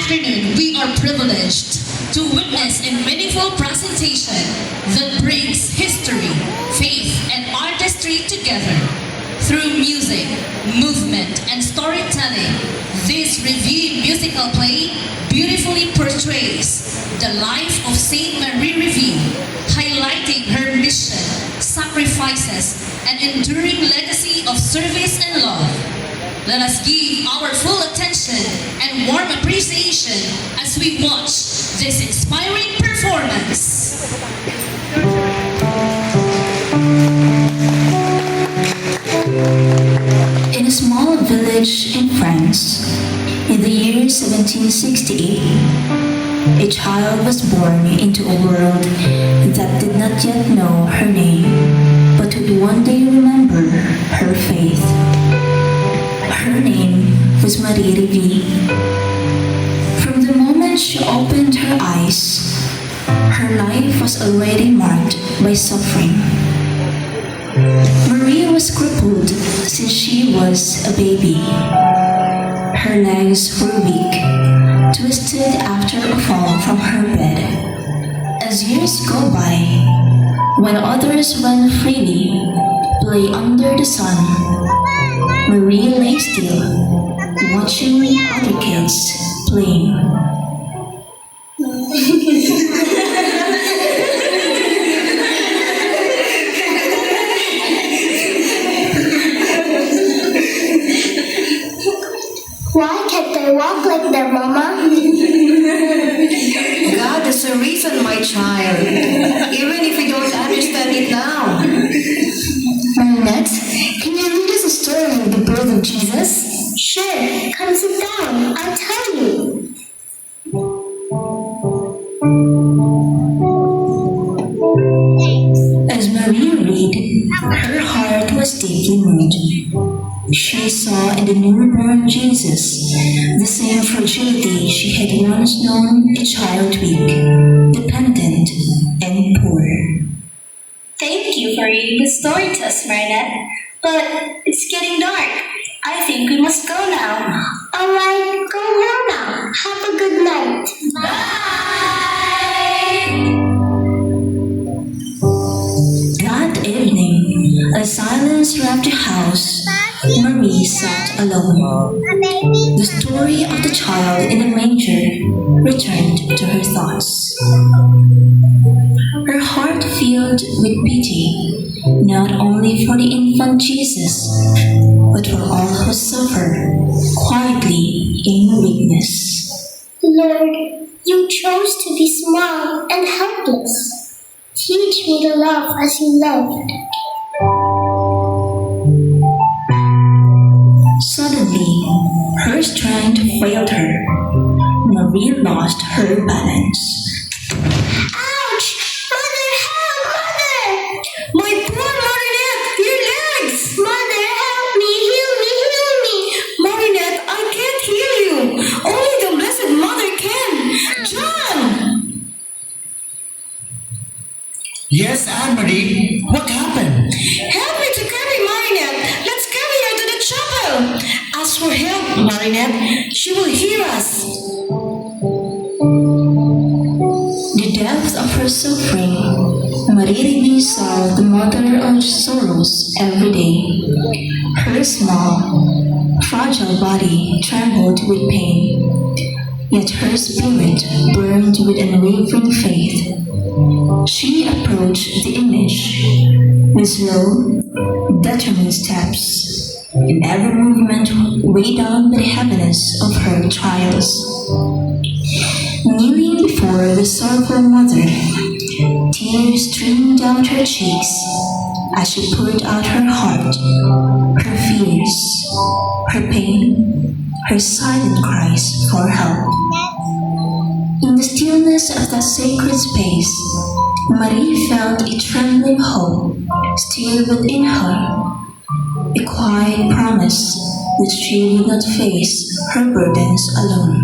afternoon, we are privileged to witness a meaningful presentation that brings history, faith, and artistry together. Through music, movement, and storytelling, this review musical play beautifully portrays the life of Saint Marie Review, highlighting her mission, sacrifices, and enduring legacy of service and love. Let us give our full attention and warm appreciation as we watch this inspiring performance. In a small village in France, in the year 1768, a child was born into a world that did not yet know her name, but would one day remember her faith. Her name was Marie Revie. From the moment she opened her eyes, her life was already marked by suffering. Marie was crippled since she was a baby. Her legs were weak, twisted after a fall from her bed. As years go by, when others run freely, play under the sun, Marie lay still, watching other kids playing. Why can't I walk like that, Mama? God is a reason, my child, even if you don't understand it now. Marinette, can you read us a story of the birth of Jesus? Sure, come sit down. I'll tell you. As Marie read, her heart was deeply moved. She saw in the newborn Jesus the same fragility she had once known a child weak, dependent, and poor. Thank you for reading the story to us, Marinette. But it's getting dark. I think we must go now. All right, go home now. Have a good night. That evening, as silence wrapped the house, Marie sat alone. The story of the child in the manger returned to her thoughts. Her heart filled with pity, not only for the infant Jesus, but for all who suffer quietly in weakness. Lord, you chose to be small and helpless. Teach me to love as you loved. Suddenly, her strength failed her. Marie lost her balance. Ouch! Mother, help! Mother! My poor Marinette, your legs! Mother, help me! Heal me! Heal me! Marinette, I can't heal you. Only the Blessed Mother can. John! Yes, Anne-Marie, what happened? Help me to carry Marinette. Let's carry her to the chapel. Ask for help, Marinette. She will hear us. The depth of her suffering, Marie Revie saw the mother of sorrows every day. Her small, fragile body trembled with pain, yet her spirit burned with unwavering faith. She approached the image with slow, determined steps, and every movement weighed down by the heaviness of her trials. Kneeling before the sorrowful mother, tears streamed down her cheeks as she poured out her heart, her fears, her pain, her silent cries for help. In the stillness of that sacred space, Marie felt a trembling hope still within her, a quiet promise that she would not face her burdens alone.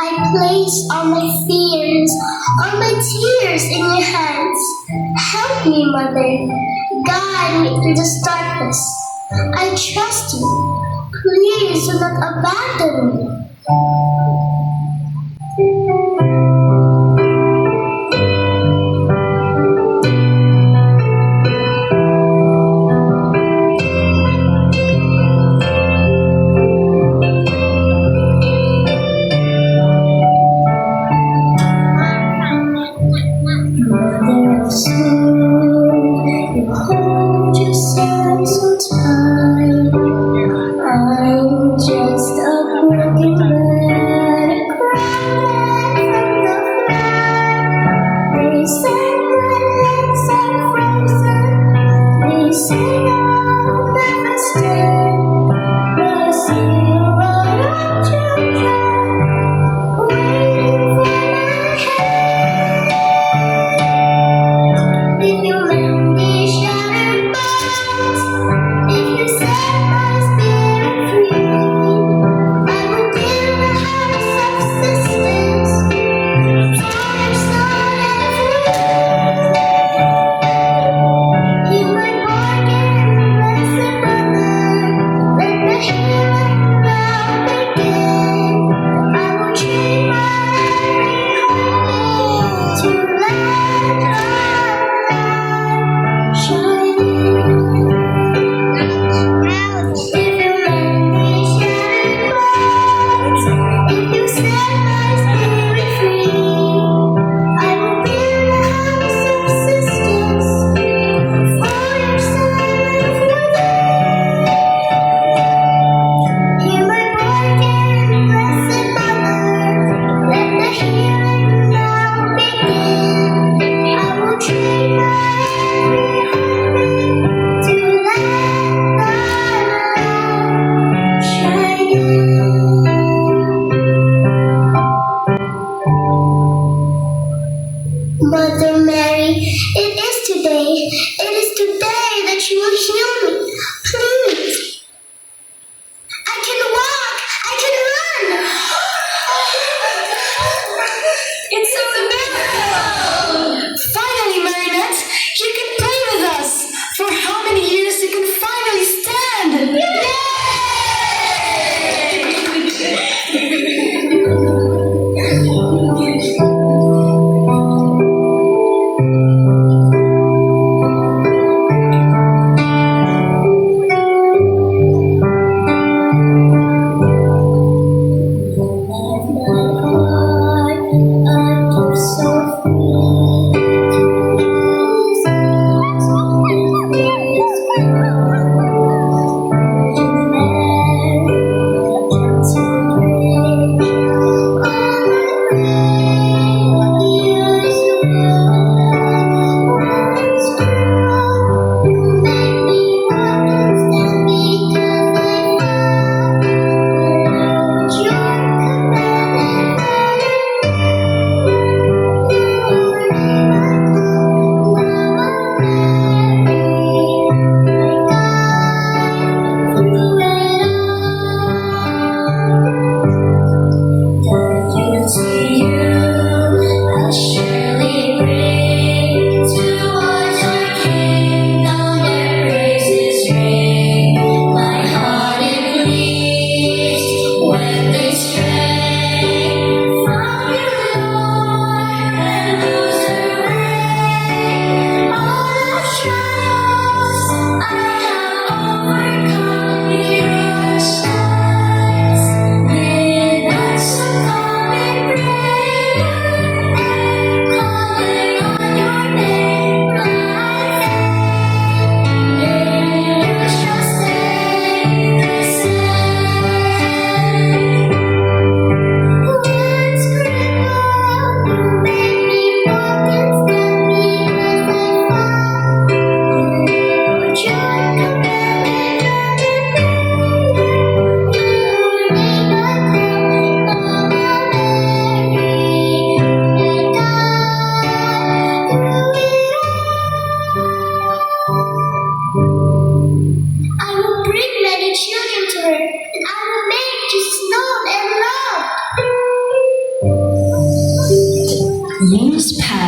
I place all my fears, all my tears in your hands. Help me, Mother. Guide me through this darkness. I trust you. Please do not abandon me.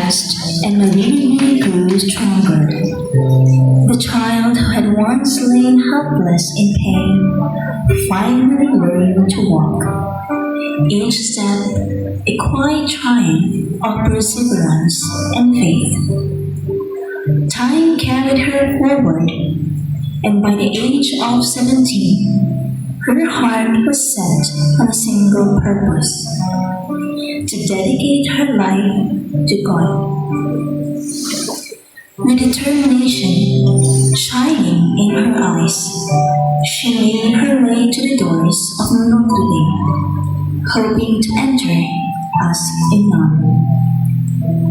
passed, and my little me grew stronger. The child who had once lain helpless in pain finally learned to walk. Each step a quiet triumph of perseverance and faith. Time carried her forward, and by the age of 17, her heart was set on a single purpose: to dedicate her life to God. With determination shining in her eyes, she made her way to the doors of Notre Dame, hoping to enter as a nun.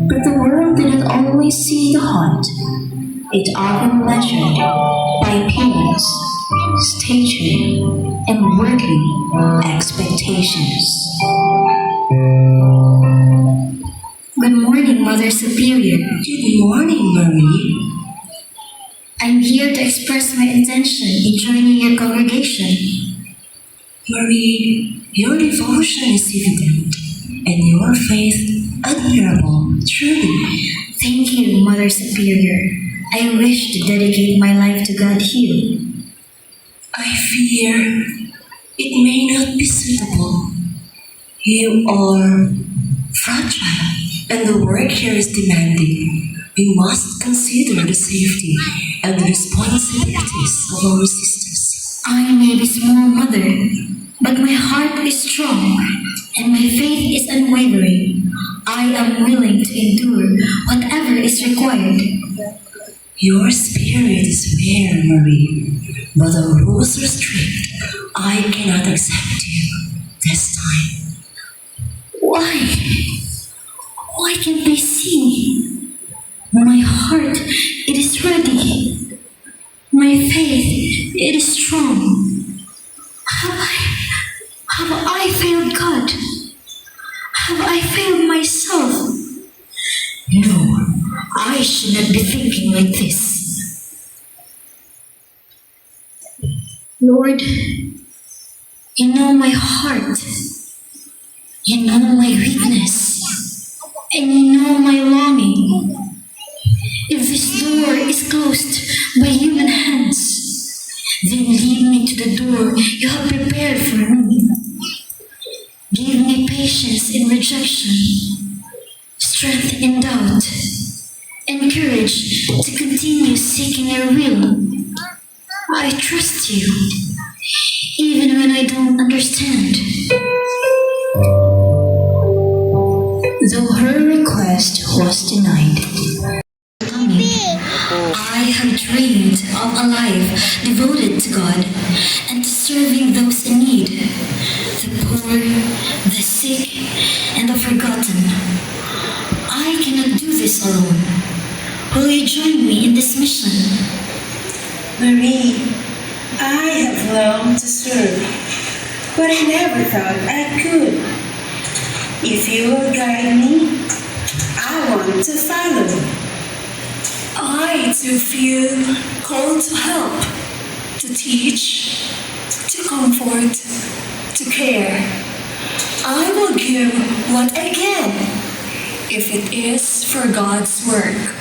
But the world did not always see the heart. It often measured by appearance, stature, and worldly expectations. Good morning, Mother Superior. Good morning, Marie. I'm here to express my intention in joining your congregation. Marie, your devotion is evident, and your faith admirable, truly. Thank you, Mother Superior. I wish to dedicate my life to God here. I fear it may not be suitable. You are fragile, and the work here is demanding. We must consider the safety and the responsibilities of our sisters. I may be small, Mother, but my heart is strong, and my faith is unwavering. I am willing to endure whatever is required. Your spirit is fair, Marie, but the rules are strict. I cannot accept you this time. Why? Why can't they see me? My heart, it is ready. My faith, it is strong. Have I failed God? Have I failed myself? No, I should not be thinking like this. Lord, you know my heart. You know my weakness. And you know my longing. If this door is closed by human hands, then lead me to the door you have prepared for me. Give me patience in rejection, strength in doubt, and courage to continue seeking your will. I trust you, even when I don't understand. Though her request was denied, I have dreamed of a life devoted to God and to serving those in need, the poor, the sick, and the forgotten. I cannot do this alone. Will you join me in this mission? Marie, I have longed to serve, but I never thought I could. If you will guide me, I want to follow. I too feel called to help, to teach, to comfort, to care. I will give what I can, if it is for God's work.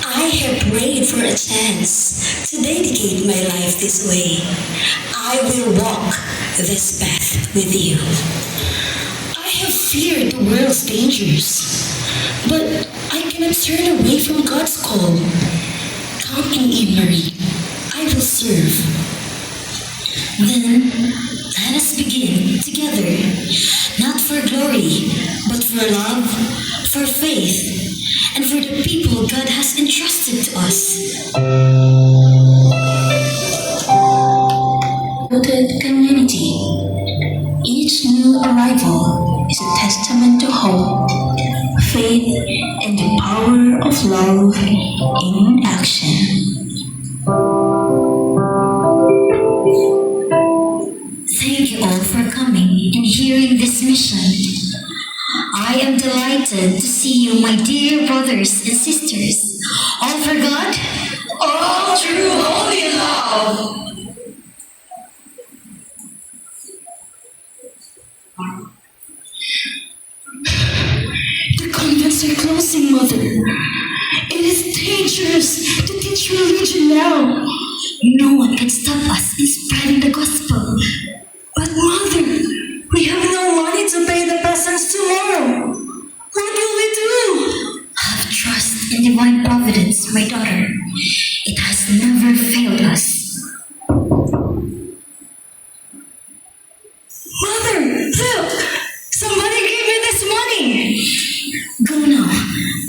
I have prayed for a chance to dedicate my life this way. I will walk this path with you. I have feared the world's dangers, but I cannot turn away from God's call. Come in, Marie. I will serve. Then let us begin together, not for glory, but for love, for faith, and for the people God has entrusted to us. devoted community. Each new arrival is a testament to hope, faith, and the power of love in action. Thank you all for coming and hearing this mission. I am delighted to see you, my dear brothers and sisters. All for God, all true holy love. The amazing, Mother. It is dangerous to teach religion now. No one can stop us in spreading the gospel. But Mother, we have no money to pay the peasants tomorrow. What will we do? Have trust in divine providence, my daughter. It has never failed us. Mother, look! Somebody gave me this money! Go now,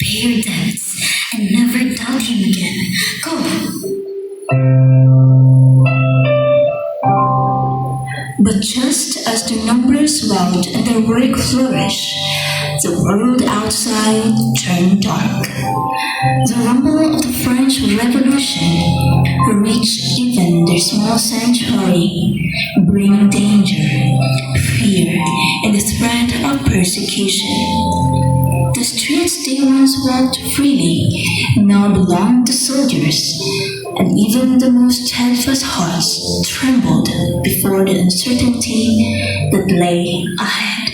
pay your debts, and never doubt him again. Go. But just as their numbers swelled and their work flourished, the world outside turned dark. The rumble of the French Revolution reached even their small sanctuary, bringing danger, fear, and the threat of persecution. The streets they once walked freely now belonged to soldiers, and even the most steadfast hearts trembled before the uncertainty that lay ahead.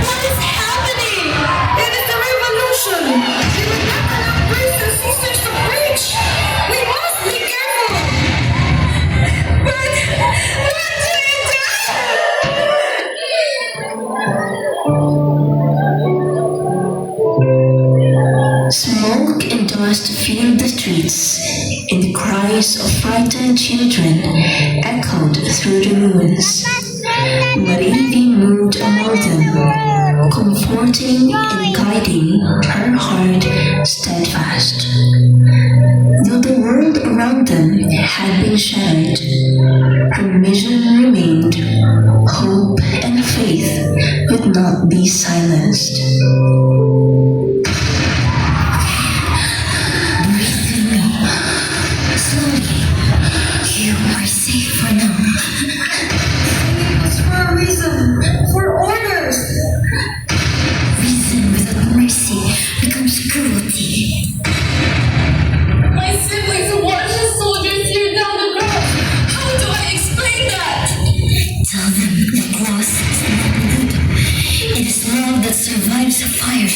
What is happening? It is the revolution! They will not allow priests and sisters to preach! We must be careful! But what do we do? Smoke and dust filled the streets, and the cries of frightened children echoed through the ruins. Marie moved among them, comforting and guiding her heart steadfast. Though the world around them had been shattered, her mission remained. Hope and faith would not be silenced. You are safe for now. It was for a reason, for orders! Reason without mercy becomes cruelty. My siblings watch the soldiers tear down the cross. How do I explain that? Tell them the cross is not good. It is love that survives fire.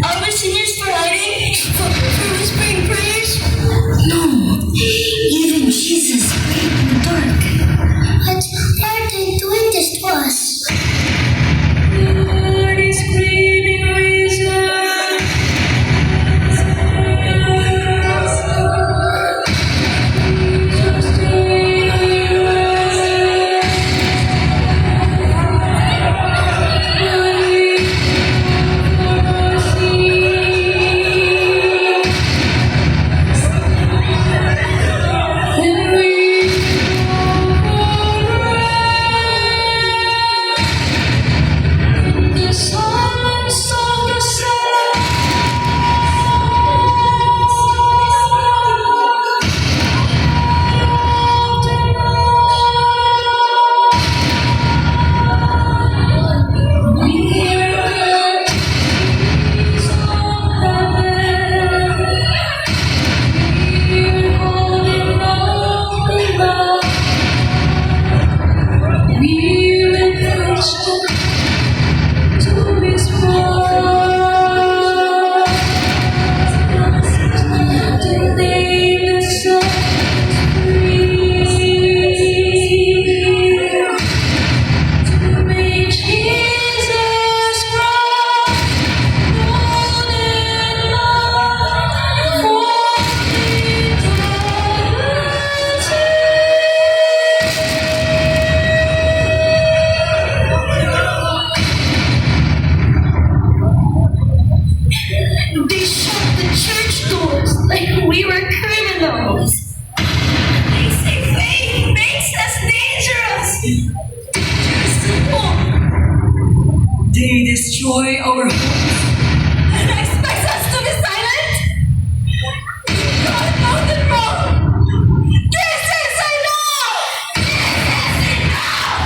Are we sinners for hiding? For whispering prayers? No, even Jesus prayed in the dark. But why are they doing this to us? Lord is breathing reason! They destroy our homes and expect us to be silent? You got nothing wrong! This is enough! This is enough!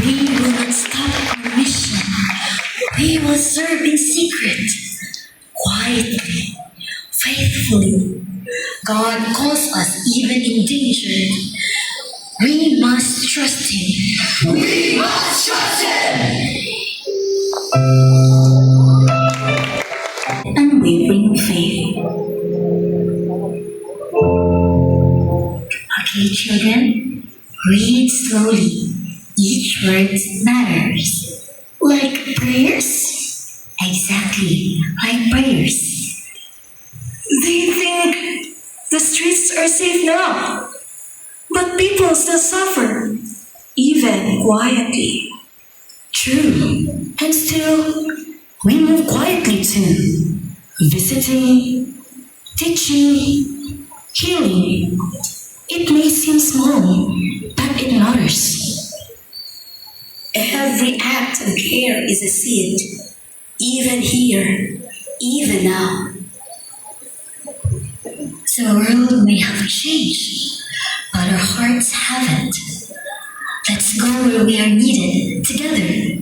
We will not stop our mission. We will serve in secret, quietly, faithfully. God calls us even in danger. We must trust Him. We must trust Him! Unwavering faith. Okay, children, read slowly. Each word matters. Like prayers? Exactly, like prayers. They think the streets are safe now, but people still suffer, even quietly. True. And still, we move quietly too. Visiting, teaching, healing. It may seem small, but it matters. Every act of care is a seed, even here, even now. The world may have changed, but our hearts haven't. Let's go where we are needed together.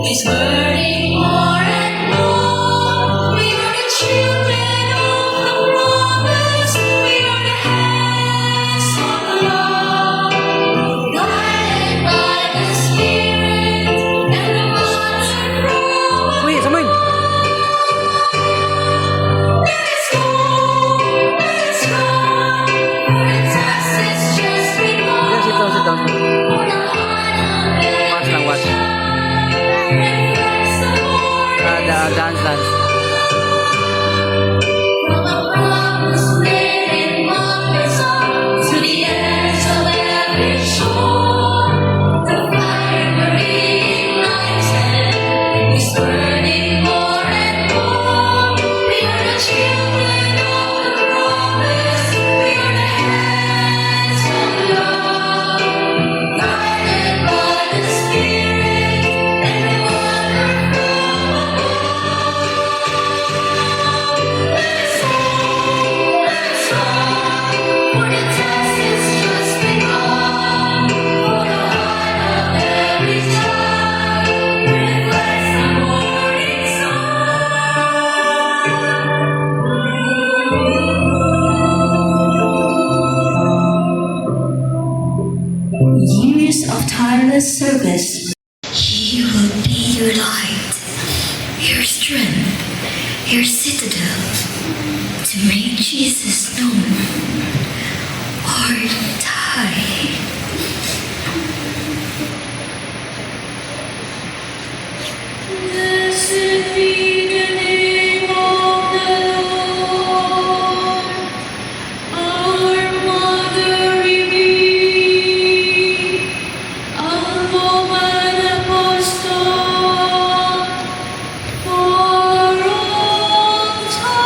It's burning more and more. service. He will be your light, your strength, your citadel, to make Jesus known or die. Blessed be the name of the Lord, our Mother Redeemed, ang woman apostle, for all time.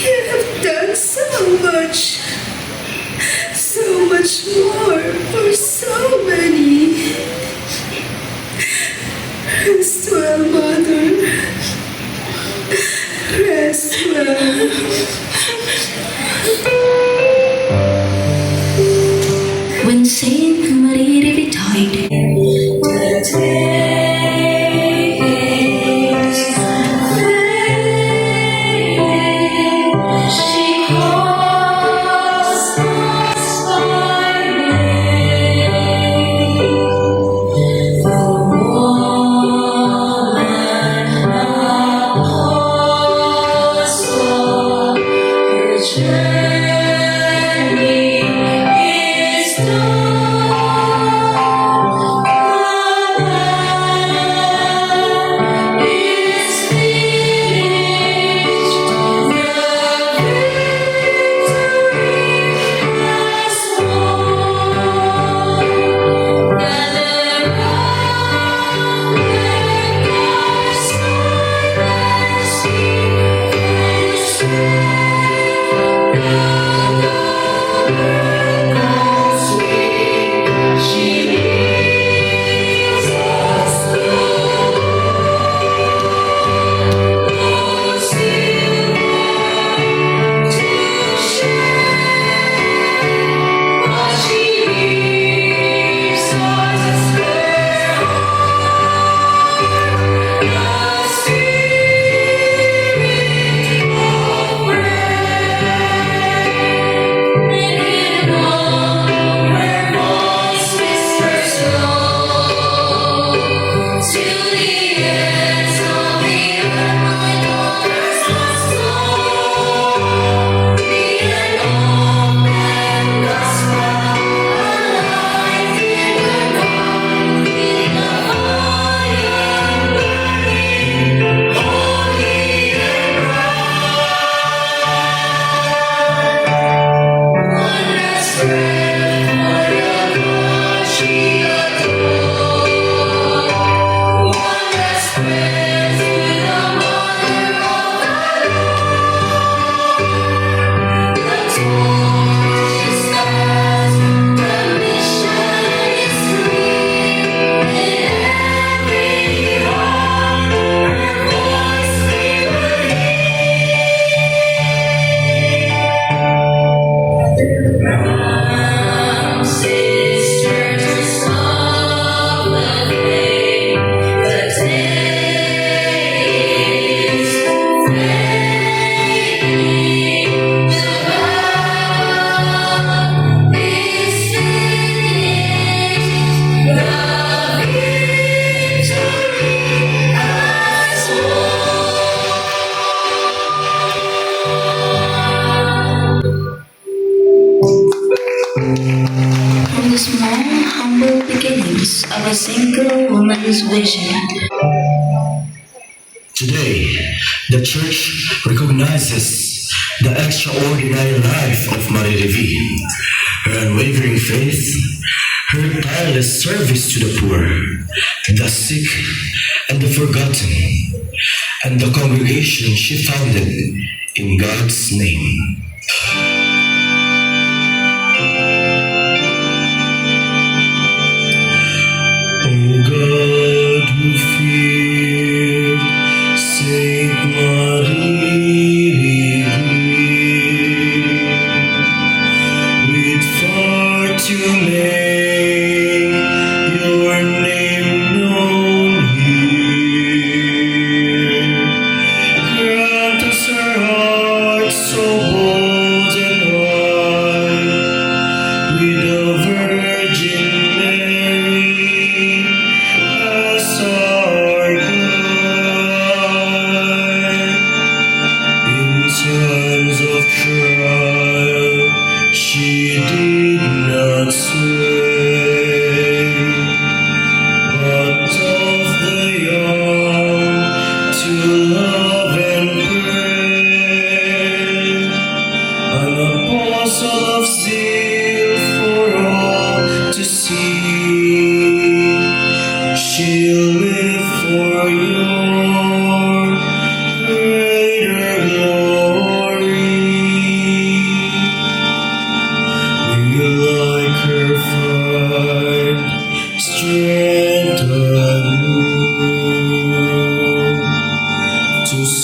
You have done so much more for so many. Rest well, Mother. Rest well. When Saint Marie died, from the small, humble beginnings of a single woman's vision, Today, the Church recognizes the extraordinary life of Marie Devi, her unwavering faith, her tireless service to the poor, the sick, and the forgotten, and the congregation she founded in God's name. O God who feared Saint Marie, with far to make your name known here, grant us our hearts so bold and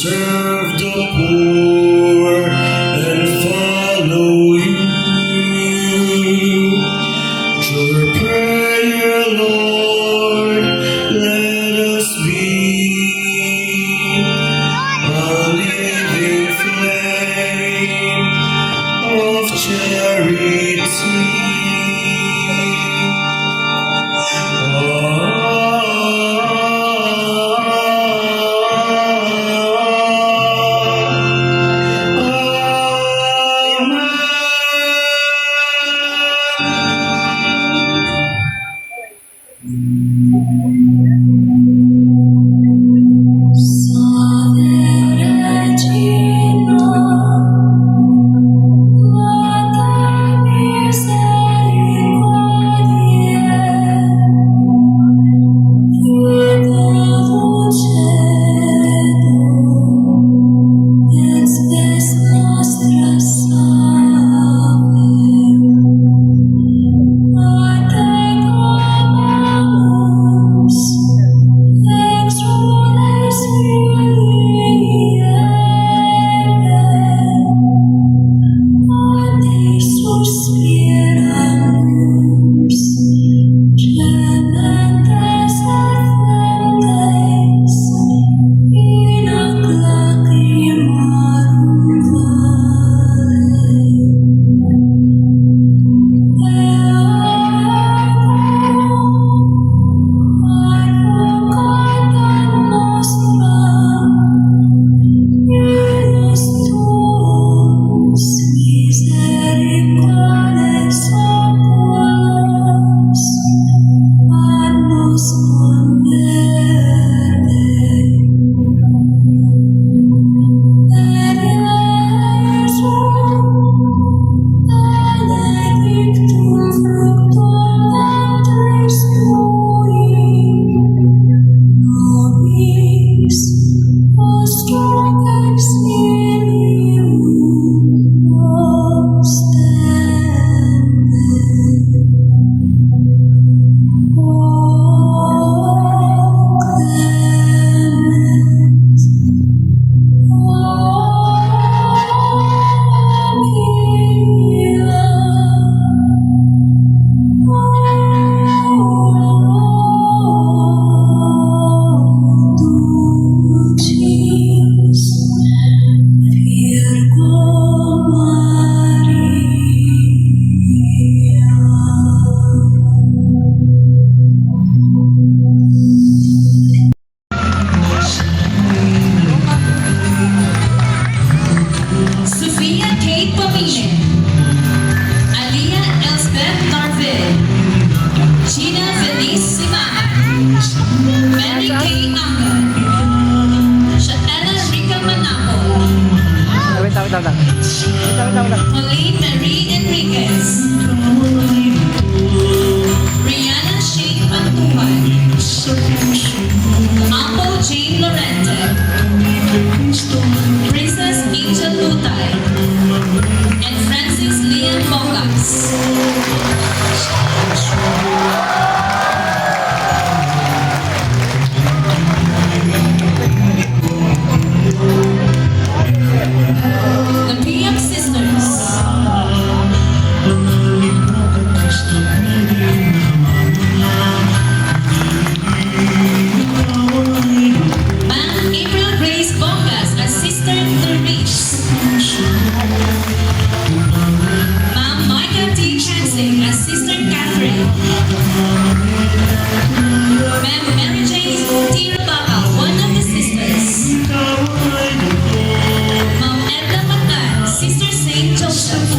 serve the poor and follow you. Your prayer, Lord, let us be a living flame of charity. Pauline Marie Enriquez, Rihanna Shane Pantuhan, Apple Jane Lorente, Princess Angel Lutay, and Francis Lian Bongas. The Piak Sisters, Ma'am April Grace Bongas as Sister Therese, Ma'am Micah T. Chansing as Sister Catherine, Ma'am Mary Jane T. Rabaka, one of the sisters, Ma'am Edna Matan, Sister Saint Joseph,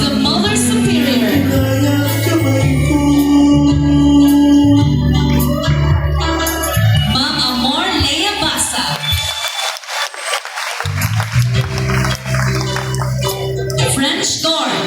the Mother Superior, Ma'am Amor Leia Basa, French Guard,